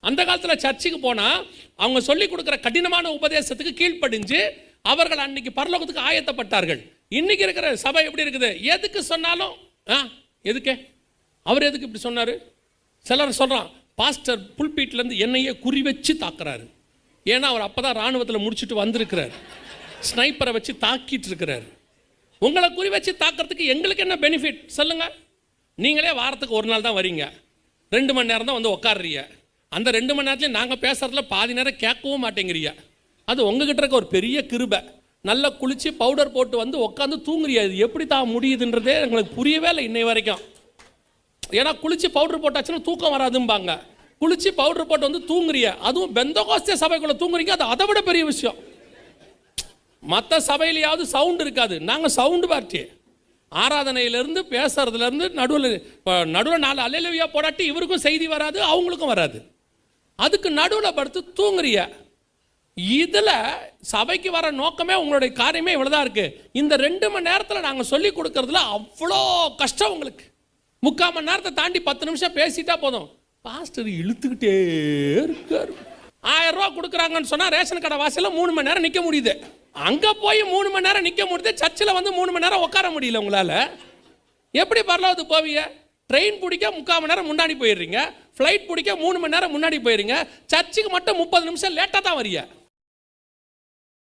அந்த காலத்தில் சர்ச்சுக்கு போனால் அவங்க சொல்லி கொடுக்குற கடினமான உபதேசத்துக்கு கீழ்ப்படிஞ்சு அவர்கள் அன்னைக்கு பரலோகத்துக்கு ஆயத்தப்பட்டார்கள். இன்னைக்கு இருக்கிற சபை எப்படி இருக்குது? எதுக்கு சொன்னாலும் எதுக்கே அவர் எதுக்கு இப்படி சொன்னார்? சிலர் சொல்கிறான், பாஸ்டர் புல்பீட்லேருந்து என்னையே குறி வச்சு தாக்குறாரு. ஏன்னா அவர் அப்போ தான் இராணுவத்தில் முடிச்சுட்டு வந்திருக்கிறார், ஸ்னைப்பரை வச்சு தாக்கிட்டு இருக்கிறார். உங்களை குறி வச்சு தாக்கிறதுக்கு எங்களுக்கு என்ன பெனிஃபிட் சொல்லுங்கள்? நீங்களே வாரத்துக்கு ஒரு நாள் தான் வரீங்க, 2 மணி நேரம் தான் வந்து உட்காடுறீங்க. அந்த 2 மணி நேரத்துலேயும் நாங்கள் பேசுகிறதுல பாதி நேரம் கேட்கவும் மாட்டேங்கிறீங்க. அது உங்ககிட்ட இருக்க ஒரு பெரிய கிருபை. நல்லா குளித்து பவுடர் போட்டு வந்து உட்காந்து தூங்குறியா? இது எப்படி தான் முடியுதுன்றதே எங்களுக்கு புரியவே இல்லை இன்னை வரைக்கும். ஏன்னா குளிச்சு பவுடர் போட்டாச்சுன்னா தூக்கம் வராதும்பாங்க. குளிச்சு பவுடர் போட்டு வந்து தூங்குறிய, அதுவும் பெந்தகோஸ்தே சபைக்குள்ள தூங்குறீங்க, அது அதை விட பெரிய விஷயம். மற்ற சபையிலையாவது சவுண்ட் இருக்காது, நாங்கள் சவுண்டு பார்ட்டி. ஆராதனையிலேருந்து பேசுறதுலேருந்து நடுவில் 4 அல்லேலூயா போடாட்டி இவருக்கும் செய்தி வராது, அவங்களுக்கும் வராது. அதுக்கு நடுவில் படுத்து தூங்குறிய. இதில் சபைக்கு வர நோக்கமே உங்களுடைய காரியமே இவ்வளோதான் இருக்குது. இந்த 2 மணி நேரத்தில் நாங்கள் சொல்லி கொடுக்கறதுல அவ்வளோ கஷ்டம் உங்களுக்கு. 3/4 மணி நேரத்தை தாண்டி 10 நிமிஷம் பேசிட்டா போதும், பாஸ்டர் இழுத்துக்கிட்டே இருக்காரு. 1000 ரூபா கொடுக்குறாங்கன்னு சொன்னால் ரேஷன் கடை வாசலில் 3 மணி நேரம் நிற்க முடியுது. அங்கே போய் 3 மணி நேரம் நிற்க முடியுது, சர்ச்சில் வந்து 3 மணி நேரம் உட்கார முடியல உங்களால். எப்படி பரலோகத்துக்கு போவீங்க? ட்ரெயின் பிடிக்க 3/4 மணி நேரம் முன்னாடி போயிடுறீங்க, ஃப்ளைட் பிடிக்க 3 மணி நேரம் முன்னாடி போயிடுறீங்க, சர்ச்சுக்கு மட்டும் 30 நிமிஷம் லேட்டாக தான் வரீங்க.